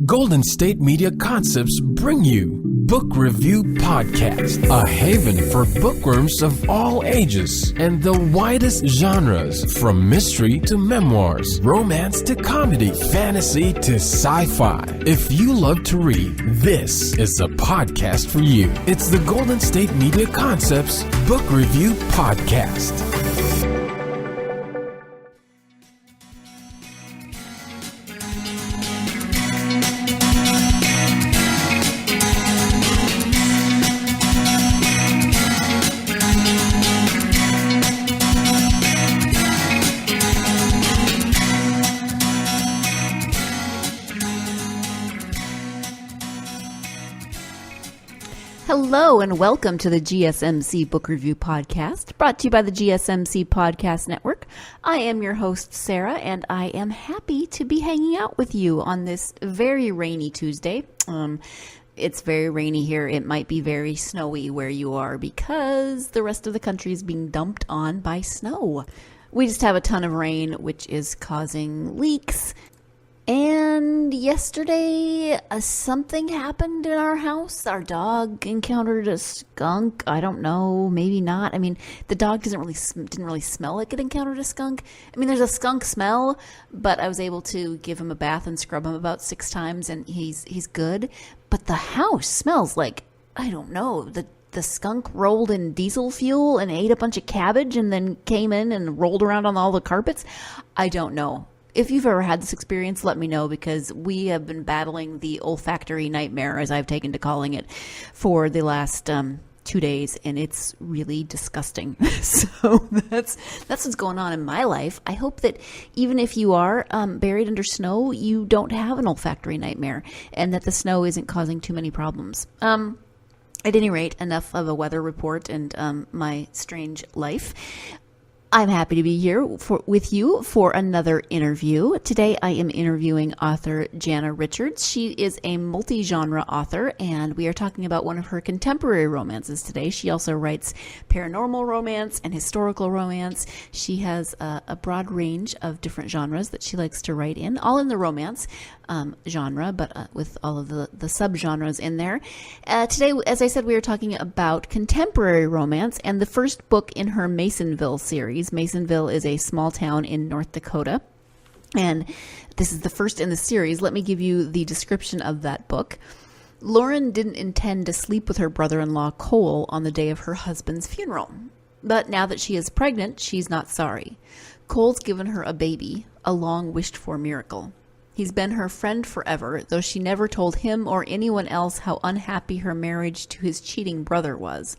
Golden State Media Concepts bring you Book Review Podcast, a haven for bookworms of all ages and the widest genres, from mystery to memoirs, romance to comedy, fantasy to sci-fi. If you love to read, this is the podcast for you. It's the Golden State Media Concepts Book Review Podcast. Hello and welcome to the GSMC Book Review Podcast, brought to you by the GSMC Podcast Network. I am your host, Sarah, and I am happy to be hanging out with you on this very rainy Tuesday. It's very rainy here. It might be very snowy where you are because the rest of the country is being dumped on by snow. We just have a ton of rain, which is causing leaks. And yesterday, something happened in our house. Our dog encountered a skunk. I don't know, maybe not. I mean, the dog didn't really smell like it encountered a skunk. I mean, there's a skunk smell, but I was able to give him a bath and scrub him about 6 times, and he's good. But the house smells like, I don't know, the skunk rolled in diesel fuel and ate a bunch of cabbage and then came in and rolled around on all the carpets. I don't know. If you've ever had this experience, let me know, because we have been battling the olfactory nightmare, as I've taken to calling it, for the last 2 days, and it's really disgusting. So that's what's going on in my life. I hope that even if you are buried under snow, you don't have an olfactory nightmare, and that the snow isn't causing too many problems. At any rate, enough of a weather report and my strange life. I'm happy to be here with you for another interview. Today I am interviewing author Jana Richards. She is a multi-genre author, and we are talking about one of her contemporary romances today. She also writes paranormal romance and historical romance. She has a broad range of different genres that she likes to write in, all in the romance genre, but with all of the subgenres in there. Today, as I said, we are talking about contemporary romance and the first book in her Masonville series. Masonville is a small town in North Dakota, and this is the first in the series. Let me give you the description of that book. Lauren didn't intend to sleep with her brother-in-law Cole on the day of her husband's funeral, but now that she is pregnant, she's not sorry. Cole's given her a baby, a long-wished-for miracle. He's been her friend forever, though she never told him or anyone else how unhappy her marriage to his cheating brother was.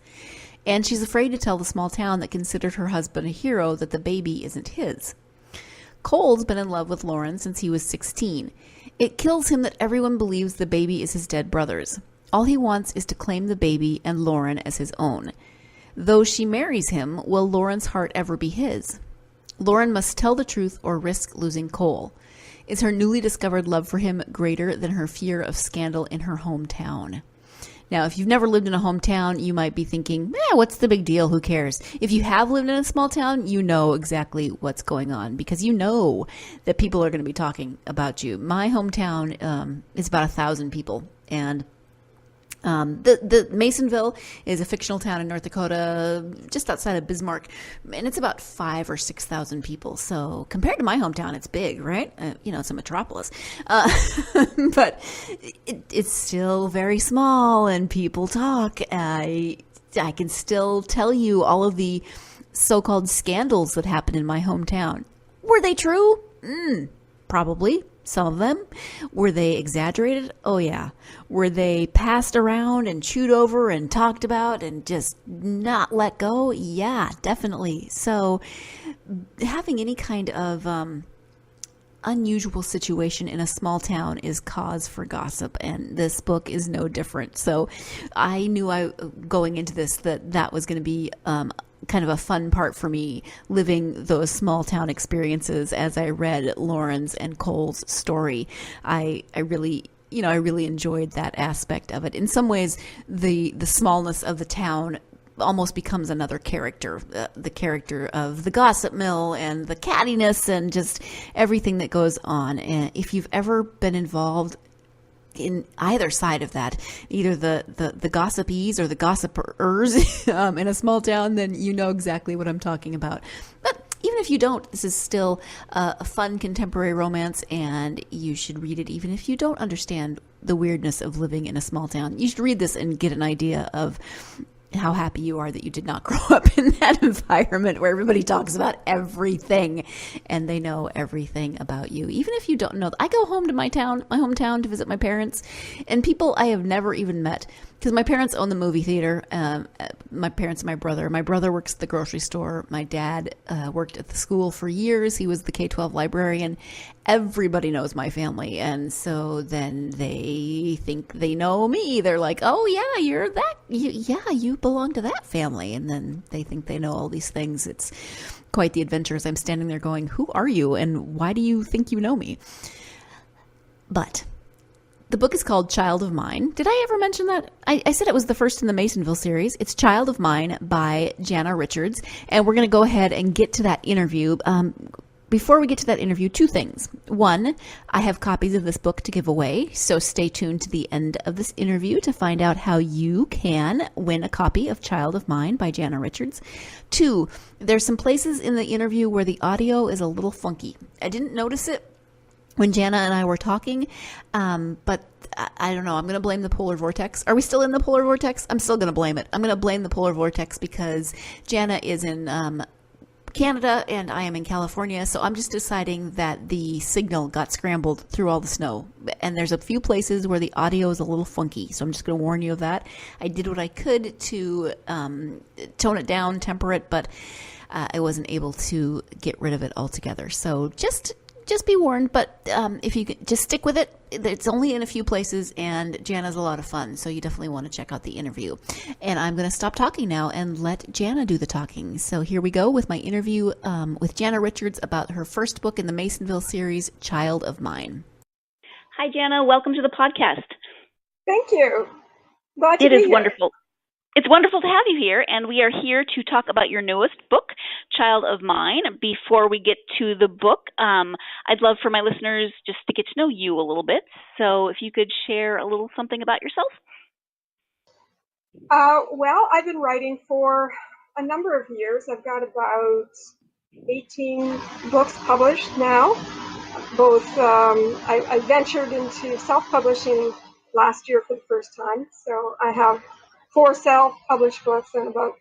And she's afraid to tell the small town that considered her husband a hero that the baby isn't his. Cole's been in love with Lauren since he was 16. It kills him that everyone believes the baby is his dead brother's. All he wants is to claim the baby and Lauren as his own. Though she marries him, will Lauren's heart ever be his? Lauren must tell the truth or risk losing Cole. Is her newly discovered love for him greater than her fear of scandal in her hometown? Now, if you've never lived in a hometown, you might be thinking, what's the big deal? Who cares? If you have lived in a small town, you know exactly what's going on, because you know that people are going to be talking about you. My hometown is about 1,000 people, and the Masonville is a fictional town in North Dakota, just outside of Bismarck, and it's about 5,000 or 6,000 people. So compared to my hometown, it's big, right? It's a metropolis, but it's still very small, and people talk. I can still tell you all of the so-called scandals that happened in my hometown. Were they true? Probably. Some of them. Were they exaggerated? Oh yeah. Were they passed around and chewed over and talked about and just not let go? Yeah, definitely. So having any kind of unusual situation in a small town is cause for gossip, and this book is no different. So I knew going into this that was going to be kind of a fun part for me, living those small town experiences as I read Lauren's and Cole's story. I really enjoyed that aspect of it. In some ways, the smallness of the town almost becomes another character, the character of the gossip mill and the cattiness and just everything that goes on. And if you've ever been involved in either side of that, either the gossipies or the gossipers in a small town, then you know exactly what I'm talking about. But even if you don't, this is still a fun contemporary romance, and you should read it even if you don't understand the weirdness of living in a small town. You should read this and get an idea of how happy you are that you did not grow up in that environment where everybody talks about everything and they know everything about you. Even if you don't know, I go home to my hometown to visit my parents, and people I have never even met, because my parents own the movie theater. My parents and my brother. My brother works at the grocery store. My dad worked at the school for years. He was the K-12 librarian. Everybody knows my family. And so then they think they know me. They're like, oh, yeah, you're that. You belong to that family. And then they think they know all these things. It's quite the adventure as I'm standing there going, who are you? And why do you think you know me? But the book is called Child of Mine. Did I ever mention that? I said it was the first in the Masonville series. It's Child of Mine by Jana Richards. And we're going to go ahead and get to that interview. Before we get to that interview, two things. One, I have copies of this book to give away, so stay tuned to the end of this interview to find out how you can win a copy of Child of Mine by Jana Richards. Two, there's some places in the interview where the audio is a little funky. I didn't notice it when Jana and I were talking, but I don't know. I'm going to blame the polar vortex. Are we still in the polar vortex? I'm still going to blame it. I'm going to blame the polar vortex because Jana is in Canada and I am in California, so I'm just deciding that the signal got scrambled through all the snow. And there's a few places where the audio is a little funky, so I'm just going to warn you of that. I did what I could to tone it down, temper it, but I wasn't able to get rid of it altogether. So just be warned, but if you could just stick with it, it's only in a few places, and Jana's a lot of fun, so you definitely want to check out the interview. And I'm going to stop talking now and let Jana do the talking. So here we go with my interview with Jana Richards about her first book in the Masonville series, Child of Mine. Hi, Jana. Welcome to the podcast. Thank you. Glad to be here. It is wonderful. It's wonderful to have you here, and we are here to talk about your newest book, Child of Mine. Before we get to the book, I'd love for my listeners just to get to know you a little bit. So if you could share a little something about yourself. Well, I've been writing for a number of years. I've got about 18 books published now. Both, I ventured into self-publishing last year for the first time, so I have 4 self-published books and about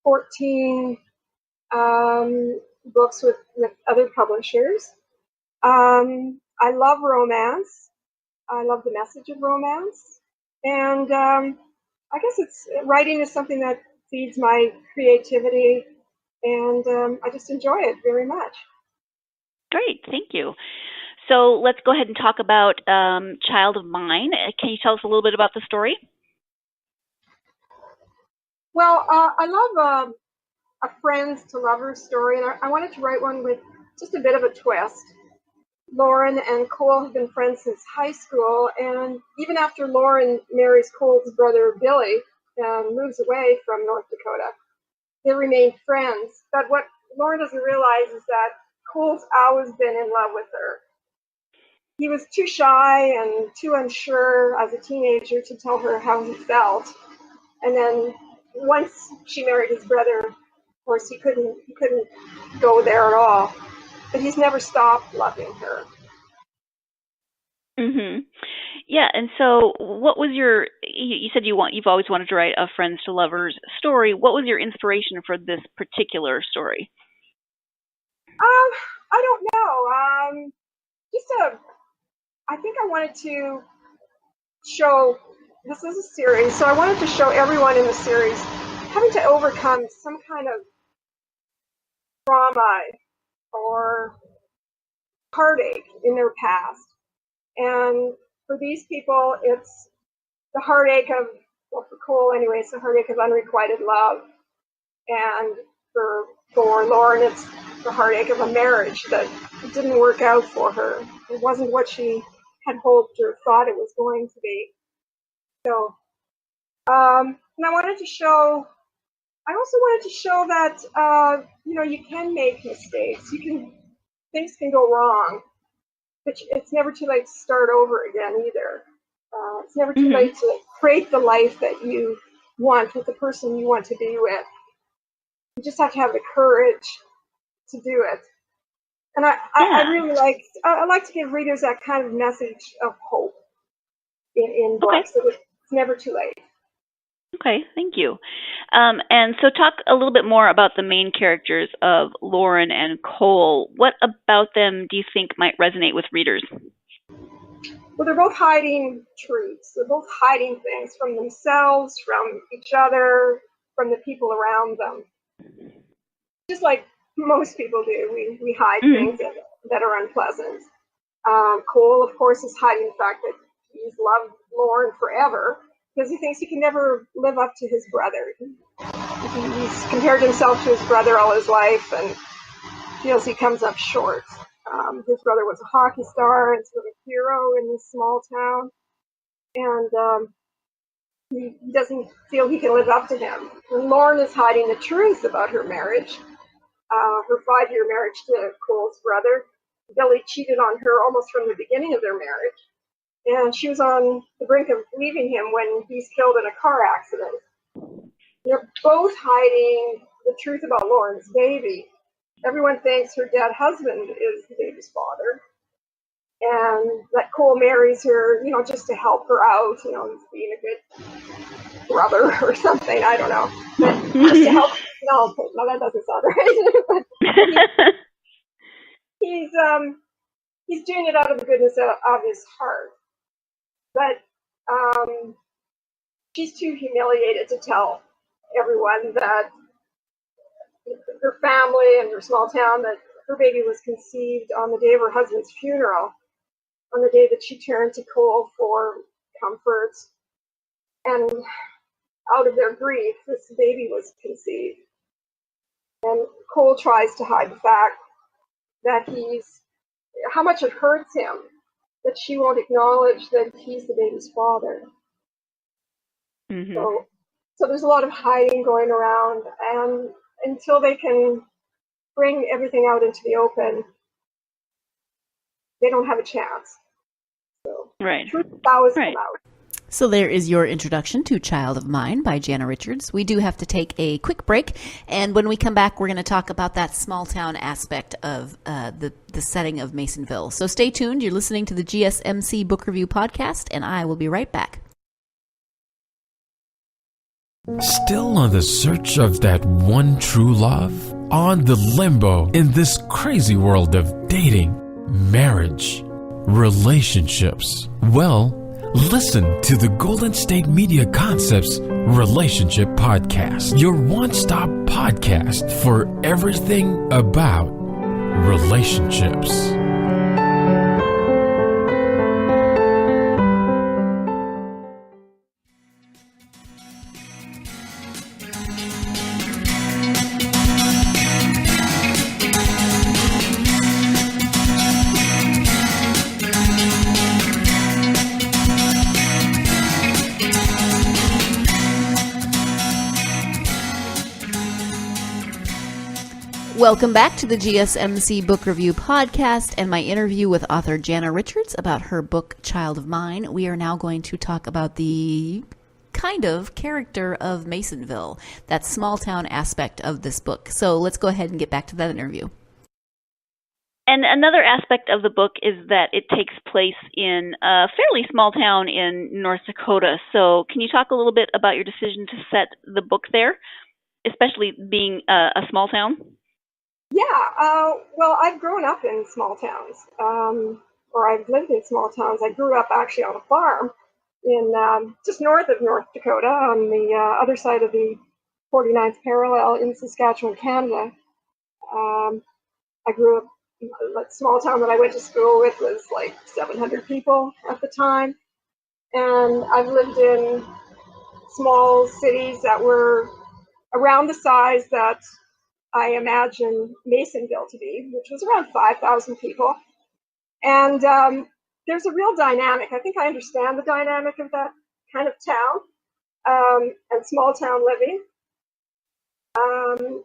14 books with other publishers. I love romance. I love the message of romance. And I guess writing is something that feeds my creativity, and I just enjoy it very much. Great, thank you. So let's go ahead and talk about Child of Mine. Can you tell us a little bit about the story? Well, I love a friends to lovers story, and I wanted to write one with just a bit of a twist. Lauren and Cole have been friends since high school, and even after Lauren marries Cole's brother Billy and moves away from North Dakota, they remain friends. But what Lauren doesn't realize is that Cole's always been in love with her. He was too shy and too unsure as a teenager to tell her how he felt, and then once she married his brother, of course, he couldn't go there at all. But he's never stopped loving her. Mhm. Yeah, and so what was you said you've always wanted to write a friends to lovers story. What was your inspiration for this particular story? I don't know. I think I wanted to show, this is a series, so I wanted to show everyone in the series having to overcome some kind of trauma or heartache in their past. And for these people, it's the heartache of, well, for Cole anyway, it's the heartache of unrequited love. And for Lauren, it's the heartache of a marriage that didn't work out for her. It wasn't what she had hoped or thought it was going to be. So, and I also wanted to show that, you can make mistakes. Things can go wrong, but it's never too late to start over again either. It's never too late to create the life that you want with the person you want to be with. You just have to have the courage to do it. And I really I like to give readers that kind of message of hope in books. That it's never too late. Okay, thank you. And so talk a little bit more about the main characters of Lauren and Cole. What about them do you think might resonate with readers? Well, they're both hiding truths. They're both hiding things from themselves, from each other, from the people around them. Just like most people do, we hide things that are unpleasant. Cole, of course, is hiding the fact that he's loved Lauren forever because he thinks he can never live up to his brother. He's compared himself to his brother all his life and feels he comes up short. His brother was a hockey star and sort of a hero in this small town, and he doesn't feel he can live up to him. And Lauren is hiding the truth about her marriage, her 5-year marriage to Cole's brother. Billy cheated on her almost from the beginning of their marriage, and she was on the brink of leaving him when he's killed in a car accident. They're both hiding the truth about Lauren's baby. Everyone thinks her dead husband is the baby's father, and that Cole marries her, just to help her out, being a good brother or something. I don't know, but just to help. No, that doesn't sound right. But he's doing it out of the goodness of his heart. But she's too humiliated to tell everyone that her family and her small town that her baby was conceived on the day of her husband's funeral, on the day that she turned to Cole for comfort. And out of their grief, this baby was conceived. And Cole tries to hide the fact that how much it hurts him that she won't acknowledge that he's the baby's father. Mm-hmm. So there's a lot of hiding going around, and until they can bring everything out into the open, they don't have a chance. So, truth always come out. So there is your introduction to Child of Mine by Jana Richards. We do have to take a quick break, and when we come back, we're going to talk about that small town aspect of the setting of Masonville. So stay tuned. You're listening to the GSMC Book Review Podcast, and I will be right back. Still on the search of that one true love? On the limbo in this crazy world of dating, marriage, relationships? Well, listen to the Golden State Media Concepts Relationship Podcast, your one-stop podcast for everything about relationships. Welcome back to the GSMC Book Review Podcast and my interview with author Jana Richards about her book, Child of Mine. We are now going to talk about the kind of character of Masonville, that small town aspect of this book. So let's go ahead and get back to that interview. And another aspect of the book is that it takes place in a fairly small town in North Dakota. So can you talk a little bit about your decision to set the book there, especially being a small town? Yeah, well, I've grown up in small towns, or I've lived in small towns. I grew up actually on a farm in just north of North Dakota on the other side of the 49th parallel in Saskatchewan, Canada. I grew up in a small town that I went to school with was like 700 people at the time. And I've lived in small cities that were around the size that I imagine Masonville to be, which was around 5,000 people. And there's a real dynamic. I think I understand the dynamic of that kind of town and small town living. And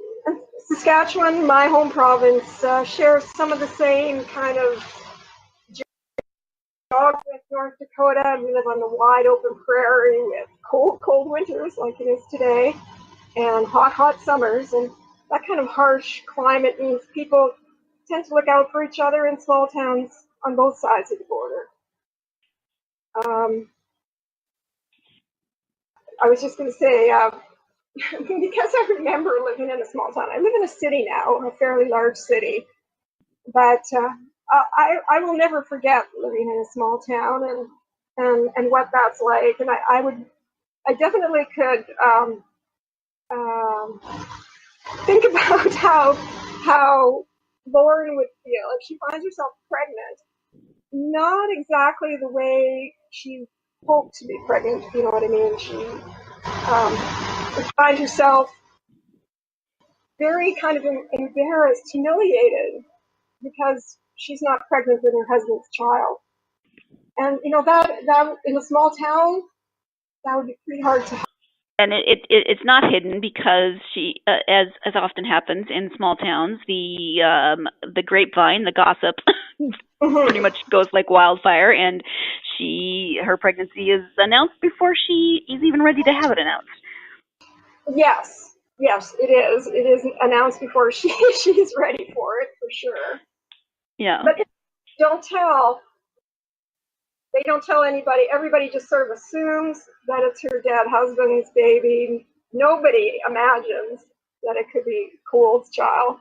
Saskatchewan, my home province, shares some of the same kind of dog with North Dakota, and we live on the wide open prairie with cold, cold winters like it is today, and hot, hot summers. And that kind of harsh climate means people tend to look out for each other in small towns on both sides of the border. I was just going to say, because I remember living in a small town. I live in a city now, a fairly large city, but I will never forget living in a small town and what that's like. And I definitely could think about how Lauren would feel if she finds herself pregnant. Not exactly the way she hoped to be pregnant, if you know what I mean. She would find herself very kind of embarrassed, humiliated, because she's not pregnant with her husband's child. And that in a small town, that would be pretty hard to. And it's not hidden because she, as often happens in small towns, the grapevine, the gossip, pretty much goes like wildfire, and her pregnancy is announced before she is even ready to have it announced. Yes, it is. It is announced before she's ready for it, for sure. Yeah. But they don't tell anybody. Everybody just sort of assumes that it's her dead husband's baby. Nobody imagines that it could be Cole's child.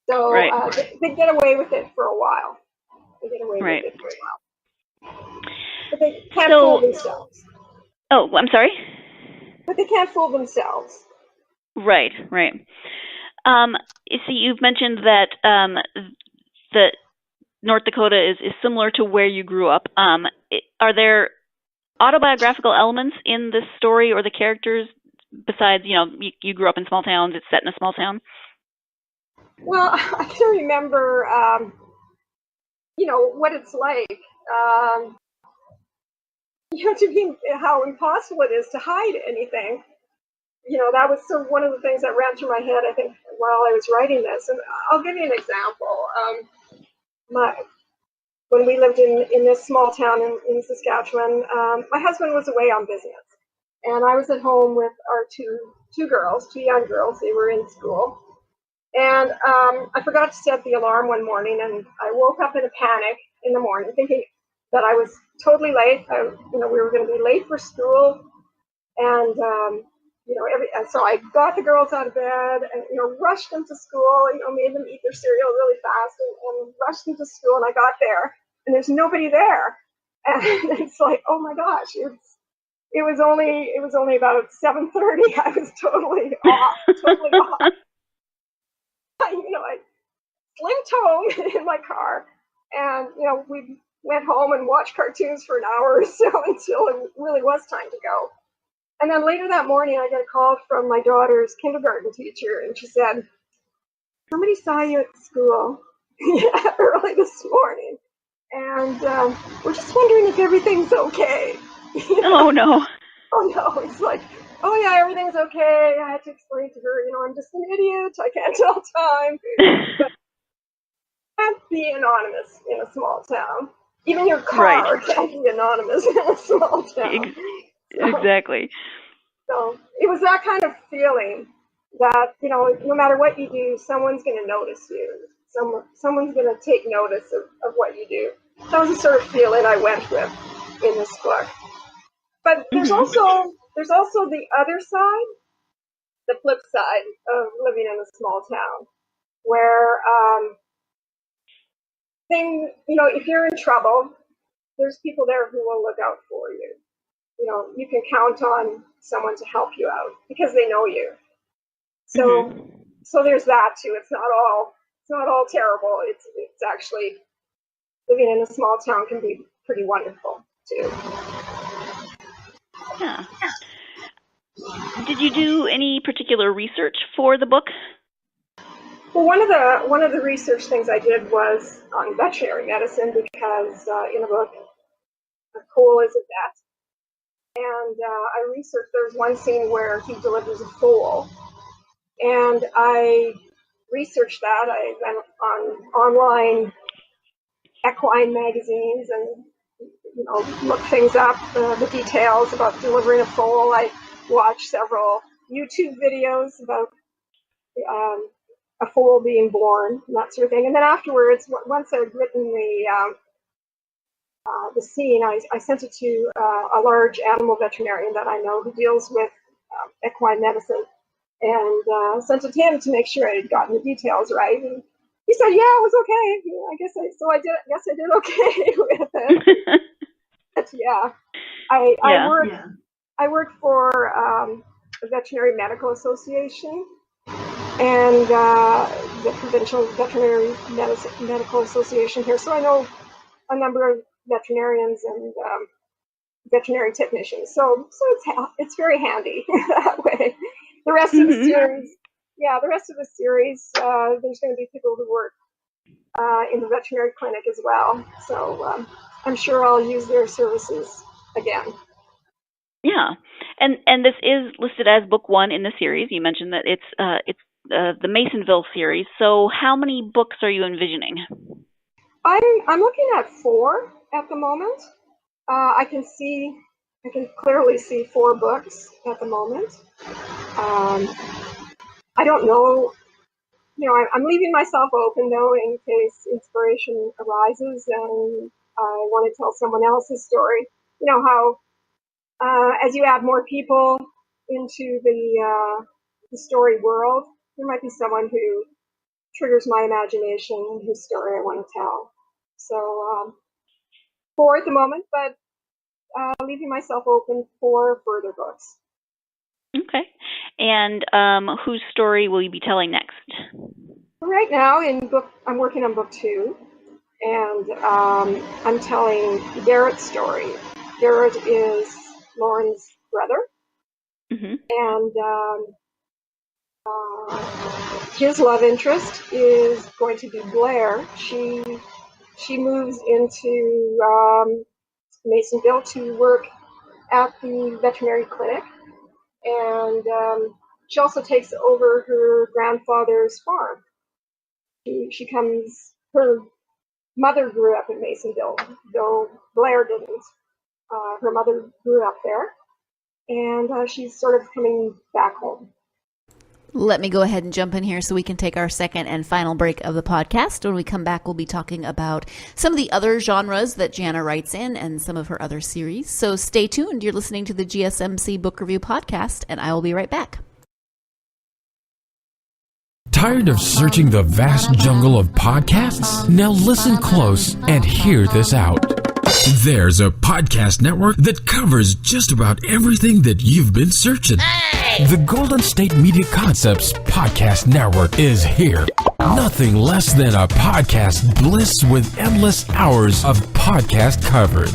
So right. They get away with it for a while. Right. But they can't fool themselves. Oh, I'm sorry? But they can't fool themselves. Right. See, you've mentioned that the North Dakota is similar to where you grew up. Are there autobiographical elements in this story or the characters besides, you grew up in small towns, it's set in a small town? Well, I can remember, what it's like, how impossible it is to hide anything. That was sort of one of the things that ran through my head, I think, while I was writing this. And I'll give you an example. When we lived in this small town in Saskatchewan, my husband was away on business, and I was at home with our two girls, two young girls. They were in school, and I forgot to set the alarm one morning, and I woke up in a panic in the morning, thinking that I was totally late. We were going to be late for school, and so I got the girls out of bed and rushed them to school. Made them eat their cereal really fast and rushed them to school. And I got there, and there's nobody there, and it's like, oh my gosh, it was only about 7:30. I was totally off. I slipped home in my car, and we went home and watched cartoons for an hour or so until it really was time to go. And then later that morning, I got a call from my daughter's kindergarten teacher, and she said, somebody saw you at school early this morning, and we're just wondering if everything's okay. Oh, no. Oh, no. It's like, oh, yeah, everything's okay. I had to explain to her, I'm just an idiot. I can't tell time. But you can't be anonymous in a small town. Even your car can't be anonymous in a small town. Exactly. So it was that kind of feeling that, no matter what you do, someone's going to notice you. Someone's going to take notice of what you do. That was the sort of feeling I went with in this book. But there's also the other side, the flip side of living in a small town, where if you're in trouble, there's people there who will look out for you. You can count on someone to help you out because they know you. So there's that too. It's not all terrible. It's actually, living in a small town can be pretty wonderful too. Yeah. Did you do any particular research for the book? Well, one of the research things I did was on veterinary medicine because in the book, Cole is a vet. And I researched, there's one scene where he delivers a foal. And I researched that. I went on online equine magazines and look things up, the details about delivering a foal. I watch several YouTube videos about a foal being born and that sort of thing. And then afterwards, once I'd written the scene, I sent it to a large animal veterinarian that I know who deals with equine medicine, and sent it to him to make sure I had gotten the details right. And he said, "Yeah, it was okay." I guess I did okay with it. But yeah, I work for the Veterinary Medical Association and the Provincial Veterinary Medical Association here. So I know a number of veterinarians and veterinary technicians. So it's very handy that way. The rest of the series, there's going to be people who work in the veterinary clinic as well. So I'm sure I'll use their services again. Yeah, and this is listed as book 1 in the series. You mentioned that it's the Masonville series. So how many books are you envisioning? I'm looking at 4 at the moment. I can clearly see 4 books at the moment. I don't know. I'm leaving myself open though in case inspiration arises and I want to tell someone else's story. How as you add more people into the story world, there might be someone who triggers my imagination, whose story I want to tell. So 4 at the moment, but leaving myself open for further books. Okay. And whose story will you be telling next? Right now, I'm working on book 2, and I'm telling Garrett's story. Garrett is Lauren's brother, and his love interest is going to be Blair. She moves into Masonville to work at the veterinary clinic, and she also takes over her grandfather's farm. Her mother grew up in Masonville, though Blair didn't. Her mother grew up there, and she's sort of coming back home. Let me go ahead and jump in here so we can take our second and final break of the podcast. When we come back, we'll be talking about some of the other genres that Jana writes in and some of her other series. So stay tuned. You're listening to the GSMC Book Review Podcast, and I will be right back. Tired of searching the vast jungle of podcasts? Now listen close and hear this out. There's a podcast network that covers just about everything that you've been searching. The Golden State Media Concepts Podcast Network is here. Nothing less than a podcast bliss with endless hours of podcast coverage.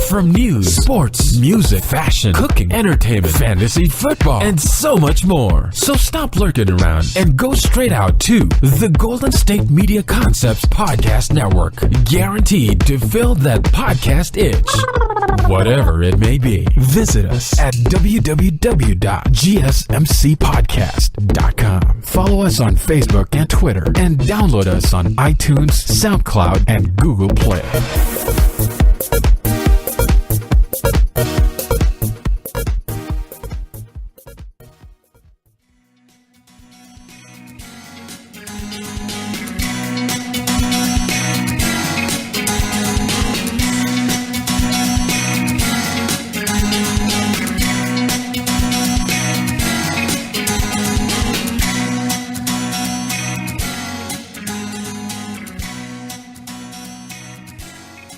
From news, sports, music, fashion, cooking, entertainment, fantasy, football, and so much more. So stop lurking around and go straight out to the Golden State Media Concepts Podcast Network. Guaranteed to fill that podcast itch. Whatever it may be, visit us at www.gsmcpodcast.com. Follow us on Facebook and Twitter, and download us on iTunes, SoundCloud, and Google Play.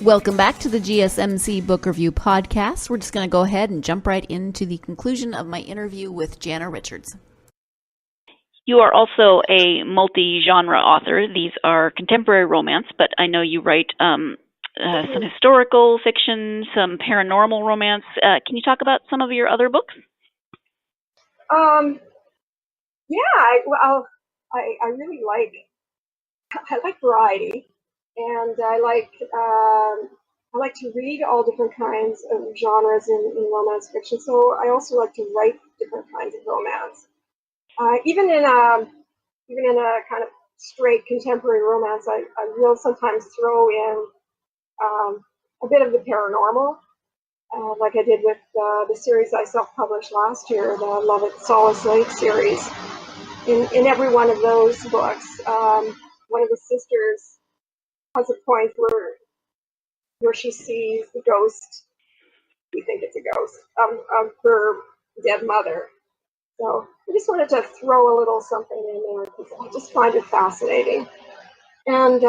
Welcome back to the GSMC Book Review Podcast. We're just going to go ahead and jump right into the conclusion of my interview with Jana Richards. You are also a multi-genre author. These are contemporary romance, but I know you write some historical fiction, some paranormal romance. Can you talk about some of your other books? I really like variety. And I like to read all different kinds of genres in romance fiction. So I also like to write different kinds of romance. Even in a kind of straight contemporary romance, I will sometimes throw in a bit of the paranormal, like I did with the series I self-published last year, the Love at Solace Lake series. In every one of those books, one of the sisters has a point where she sees the ghost, we think it's a ghost, of her dead mother. So I just wanted to throw a little something in there because I just find it fascinating. And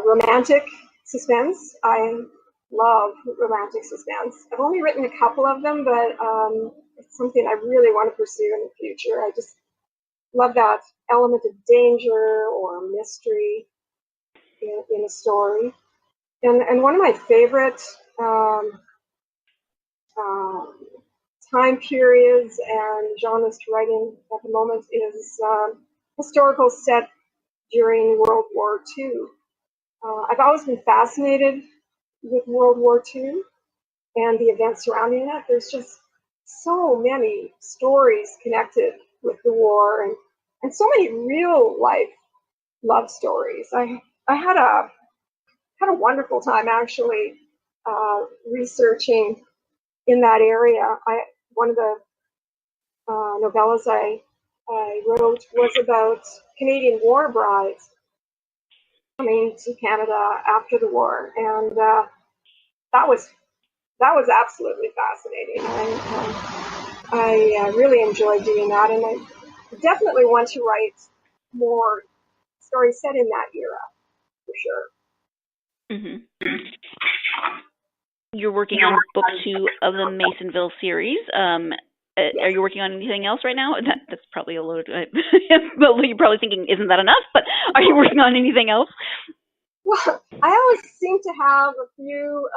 romantic suspense. I love romantic suspense. I've only written a couple of them, but it's something I really want to pursue in the future. I just love that element of danger or mystery in a story. And one of my favorite time periods and genres to write in at the moment is historical set during World War II. I've always been fascinated with World War II and the events surrounding it. There's just so many stories connected with the war and so many real life love stories. I had a wonderful time actually researching in that area. One of the novellas I wrote was about Canadian war brides coming to Canada after the war, and that was absolutely fascinating. I really enjoyed doing that, and I definitely want to write more stories set in that era, for sure. Mm-hmm. You're working on book 2 of the Masonville series. Yes. Are you working on anything else right now? That's probably a load. You're probably thinking, isn't that enough? But are you working on anything else? Well, I always seem to have a few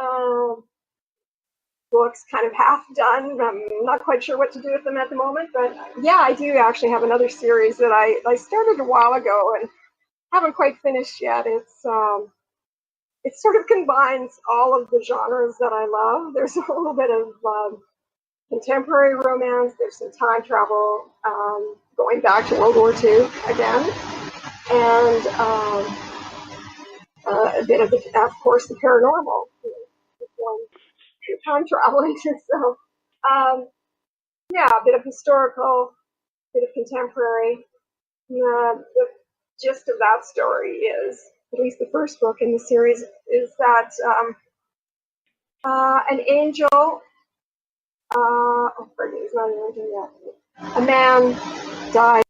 books kind of half done. I'm not quite sure what to do with them at the moment, but yeah, I do actually have another series that I started a while ago and haven't quite finished yet. It sort of combines all of the genres that I love. There's a little bit of contemporary romance. There's some time travel, going back to World War II again, and a bit of course, the paranormal. Time traveling. So, yeah, a bit of historical, a bit of contemporary. The gist of that story is, at least the first book in the series, is that an angel, pardon me, it's not an angel yet. A man dies.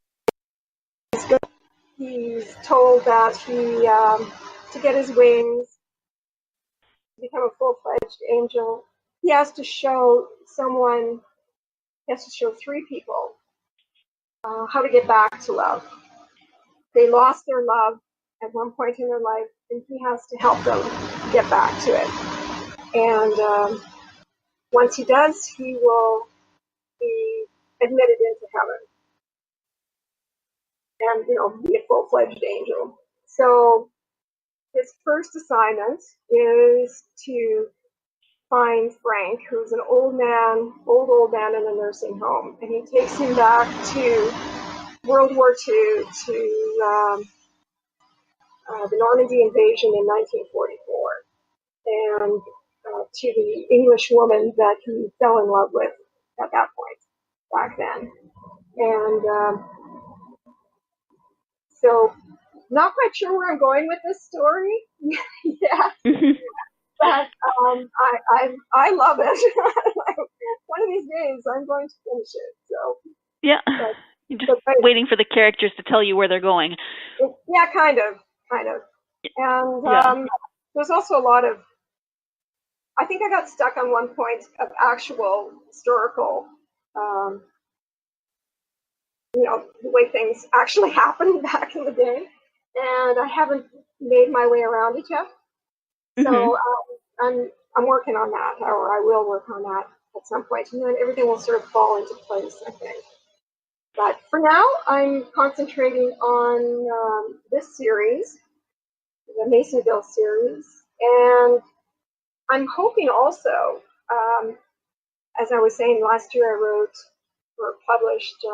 He's told that to get his wings, to become a full-fledged angel, he has to show three people how to get back to love. They lost their love at one point in their life, and he has to help them get back to it. And once he does, he will be admitted into heaven and, be a full-fledged angel. So his first assignment is to find Frank, who's an old man in a nursing home, and he takes him back to World War II, to the Normandy invasion in 1944, and to the English woman that he fell in love with at that point, back then. And so, not quite sure where I'm going with this story yet. But I love it. One of these days, I'm going to finish it. So yeah, you're just waiting for the characters to tell you where they're going. Yeah, kind of. And there's also a lot of. I think I got stuck on one point of actual historical, the way things actually happened back in the day, and I haven't made my way around it yet. So I'm working on that, or I will work on that at some point, and then everything will sort of fall into place, I think. But for now, I'm concentrating on this series, the Masonville series, and I'm hoping also, as I was saying, last year I wrote or published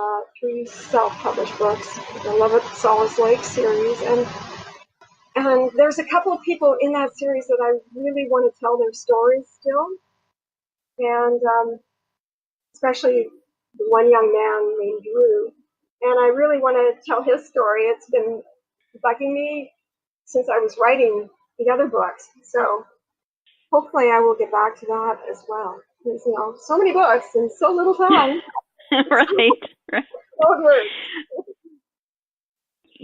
3 self-published books, the Love at Solace Lake series, and And there's a couple of people in that series that I really want to tell their stories still. And especially the one young man named Drew. And I really want to tell his story. It's been bugging me since I was writing the other books. So hopefully I will get back to that as well. There's, so many books and so little time. Right. So it works.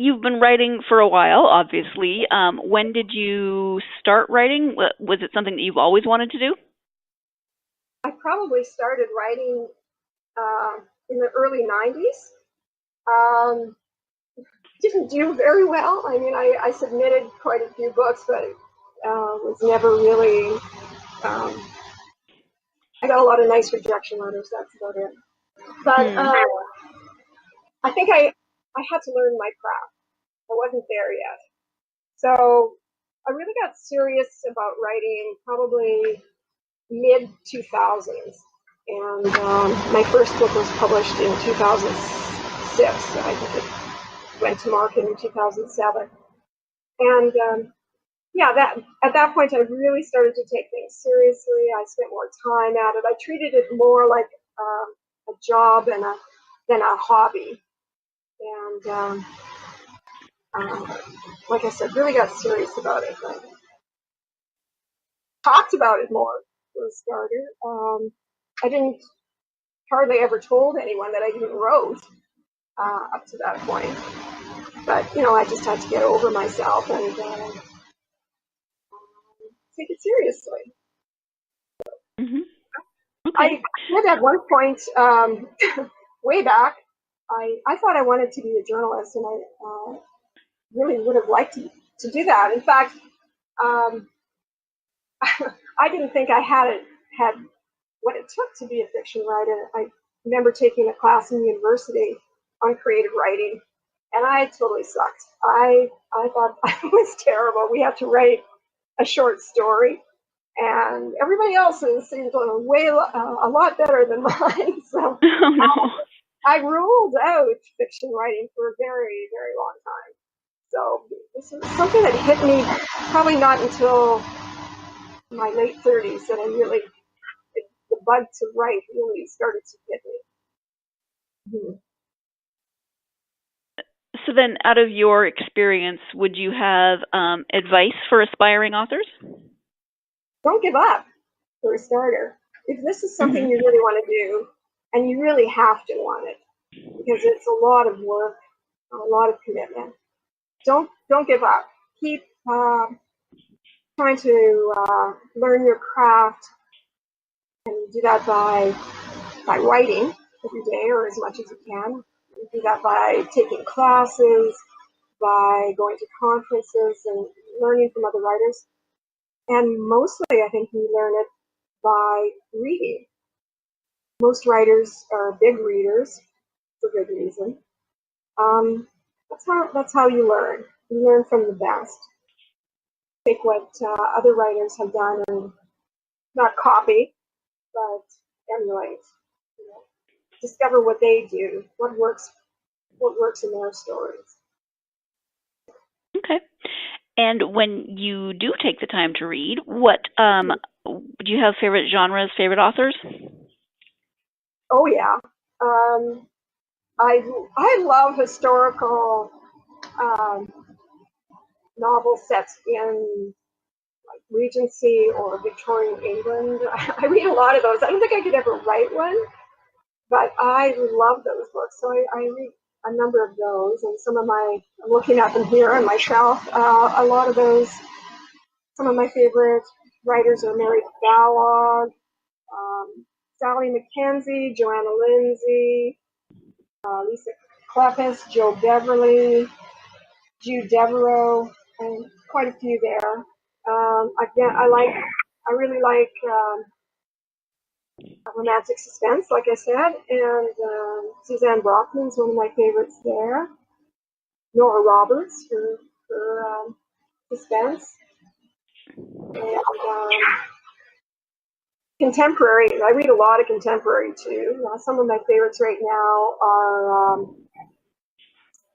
You've been writing for a while, obviously. When did you start writing? Was it something that you've always wanted to do? I probably started writing in the early 90s. Didn't do very well. I mean, I submitted quite a few books, but was never really, I got a lot of nice rejection letters, that's about it. But I think I had to learn my craft. I wasn't there yet. So I really got serious about writing probably mid-2000s. And my first book was published in 2006. I think it went to market in 2007. And at that point, I really started to take things seriously. I spent more time at it. I treated it more like a job than a hobby. And like I said, really got serious about it. I talked about it more for a starter. I didn't hardly ever told anyone that I even wrote up to that point. But, I just had to get over myself and take it seriously. Mm-hmm. Okay. I did at one point, way back, I thought I wanted to be a journalist, and I really would have liked to do that. In fact, I didn't think I had what it took to be a fiction writer. I remember taking a class in university on creative writing, and I totally sucked. I thought I was terrible. We had to write a short story, and everybody else's seemed a lot better than mine. So oh, no. I ruled out fiction writing for a very, very long time. So this is something that hit me probably not until my late 30s that I really, the bug to write really started to hit me. Mm-hmm. So then, out of your experience, would you have advice for aspiring authors? Don't give up, for a starter. If this is something you really want to do, and you really have to want it, because it's a lot of work, a lot of commitment, don't give up. Keep trying to learn your craft, and you do that by writing every day or as much as you can. You do that by taking classes, by going to conferences and learning from other writers. And mostly, I think you learn it by reading. Most writers are big readers for good reason. That's how you learn. You learn from the best. Take what other writers have done and not copy, but emulate. Discover what they do, what works in their stories. Okay. And when you do take the time to read, what do you have favorite genres, favorite authors? Oh yeah, I love historical novels set in like Regency or Victorian England. I read a lot of those. I don't think I could ever write one, but I love those books. So I read a number of those, and I'm looking at them here on my shelf. A lot of those. Some of my favorite writers are Mary Balog, Sally Mackenzie, Joanna Lindsay, Lisa Klepis, Joe Beverly, Jude Devereaux, and quite a few there. I really like romantic suspense, like I said, and Suzanne Brockman's one of my favorites there. Nora Roberts for suspense. And contemporary, I read a lot of contemporary too. Some of my favorites right now are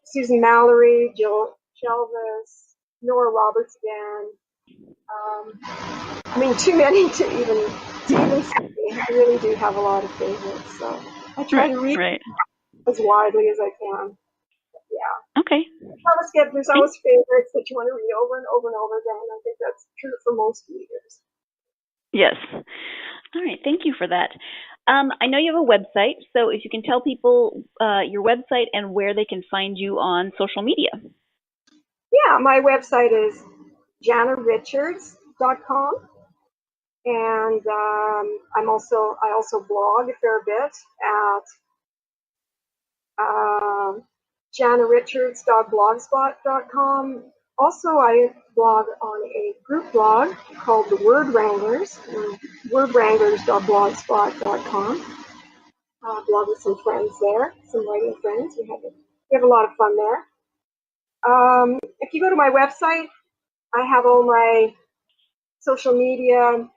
Susan Mallory, Jill Shelvis, Nora Roberts again. I mean, too many to even say. I really do have a lot of favorites, so I try to read as widely as I can. Yeah. Okay. There's always favorites that you want to read over and over and over again. I think that's true for most readers. Yes. All right. Thank you for that. I know you have a website, so if you can tell people your website and where they can find you on social media. Yeah, my website is janarichards.com, and I also blog a fair bit at janarichards.blogspot.com. Also, I blog on a group blog called The Word Wranglers, wordwranglers.blogspot.com. Blog with some friends there, some writing friends. We have a lot of fun there. If you go to my website, I have all my social media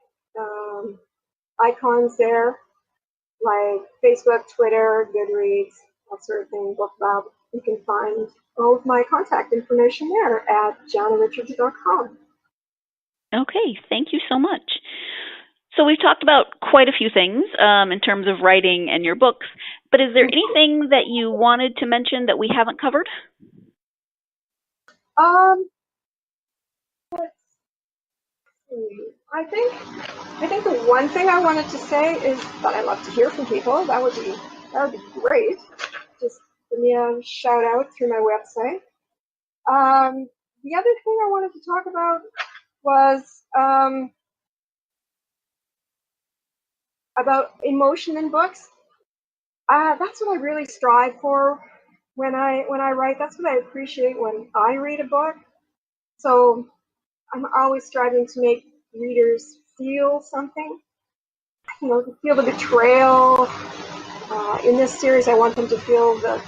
icons there, like Facebook, Twitter, Goodreads, that sort of thing, BookBub. You can find all of my contact information there at janarichards.com. Okay, thank you so much. So we've talked about quite a few things in terms of writing and your books, but is there anything that you wanted to mention that we haven't covered? Let's see. I think the one thing I wanted to say is that I love to hear from people. That would be great. Just give me a shout out through my website. The other thing I wanted to talk about was about emotion in books. That's what I really strive for when I write. That's what I appreciate when I read a book. So I'm always striving to make readers feel something. To feel the betrayal. In this series, I want them to feel the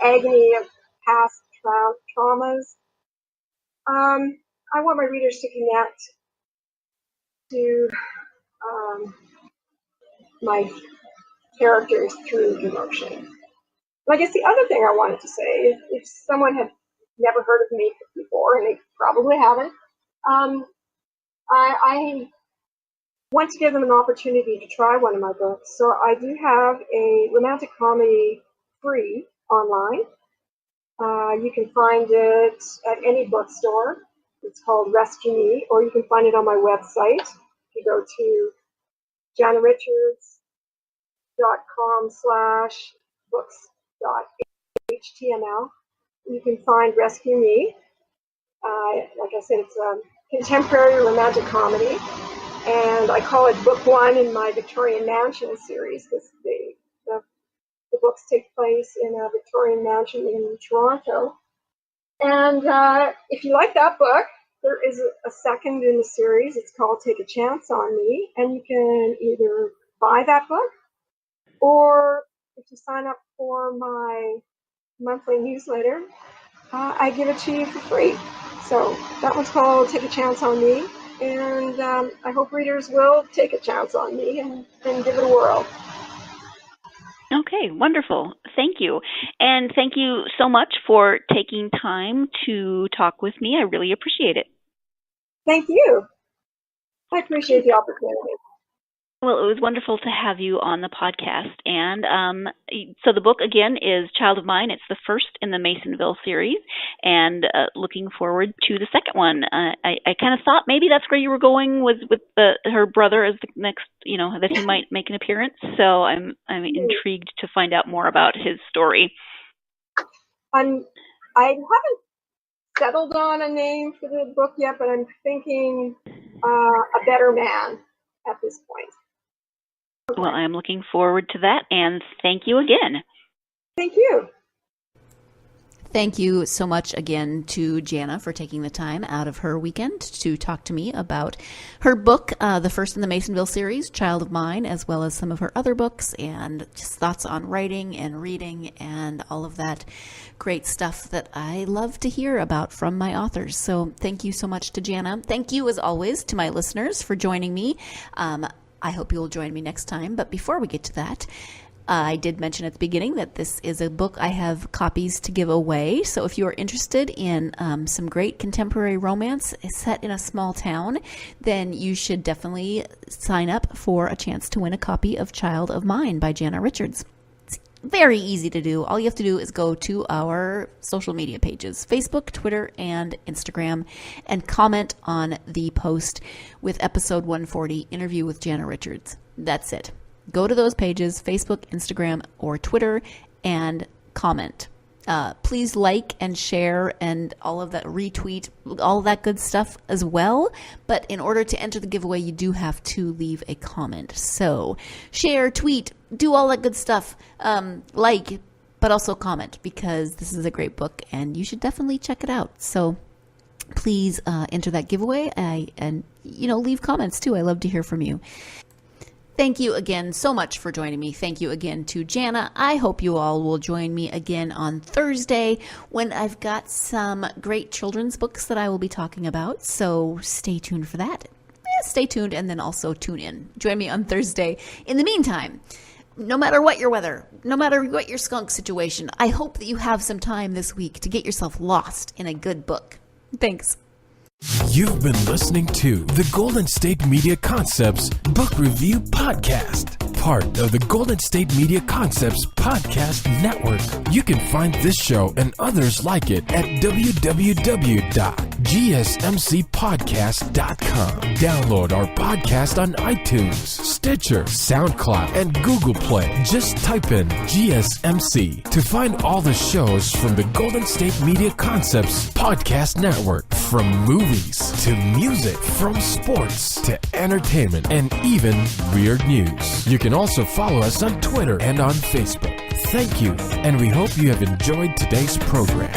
agony of past traumas. I want my readers to connect to my characters through emotion. And I guess the other thing I wanted to say is, if someone had never heard of me before, and they probably haven't, I want to give them an opportunity to try one of my books. So I do have a romantic comedy free online. You can find it at any bookstore. It's called Rescue Me, or you can find it on my website. If you go to janarichards.com/books.html, you can find Rescue Me. Like I said, it's a contemporary romantic comedy, and I call it Book One in my Victorian Mansion series, because the books take place in a Victorian mansion in Toronto. And if you like that book, there is a second in the series. It's called Take a Chance on Me, and you can either buy that book, or if you sign up for my monthly newsletter, I give it to you for free. So that one's called Take a Chance on Me, and I hope readers will take a chance on me and give it a whirl. Okay, wonderful. Thank you. And thank you so much for taking time to talk with me. I really appreciate it. Thank you. I appreciate the opportunity. Well, it was wonderful to have you on the podcast. And so the book, again, is Child of Mine. It's the first in the Masonville series, and looking forward to the second one. I kind of thought maybe that's where you were going with her brother as the next, that he might make an appearance. So I'm intrigued to find out more about his story. I haven't settled on a name for the book yet, but I'm thinking A Better Man at this point. Well, I'm looking forward to that, and thank you again. Thank you. Thank you so much again to Jana for taking the time out of her weekend to talk to me about her book, the first in the Masonville series, Child of Mine, as well as some of her other books, and just thoughts on writing and reading and all of that great stuff that I love to hear about from my authors. So thank you so much to Jana. Thank you, as always, to my listeners for joining me. I hope you'll join me next time. But before we get to that, I did mention at the beginning that this is a book I have copies to give away. So if you are interested in some great contemporary romance set in a small town, then you should definitely sign up for a chance to win a copy of Child of Mine by Jana Richards. It's very easy to do. All you have to do is go to our social media pages, Facebook, Twitter, and Instagram, and comment on the post with episode 140, Interview with Jana Richards. That's it. Go to those pages, Facebook, Instagram, or Twitter, and comment. Please like and share and all of that, retweet, all of that good stuff as well. But in order to enter the giveaway, you do have to leave a comment. So share, tweet, do all that good stuff. Like, but also comment, because this is a great book and you should definitely check it out. So please enter that giveaway and leave comments too. I love to hear from you. Thank you again so much for joining me. Thank you again to Jana. I hope you all will join me again on Thursday when I've got some great children's books that I will be talking about. So stay tuned for that. Stay tuned and then also tune in. Join me on Thursday. In the meantime, no matter what your weather, no matter what your skunk situation, I hope that you have some time this week to get yourself lost in a good book. Thanks. You've been listening to the Golden State Media Concepts Book Review Podcast, part of the Golden State Media Concepts Podcast Network. You can find this show and others like it at www.gsmcpodcast.com. Download our podcast on iTunes, Stitcher, SoundCloud, and Google Play. Just type in GSMC to find all the shows from the Golden State Media Concepts Podcast Network, from movies to music, from sports to entertainment, and even weird news. You can also follow us on Twitter and on Facebook. Thank you, and we hope you have enjoyed today's program.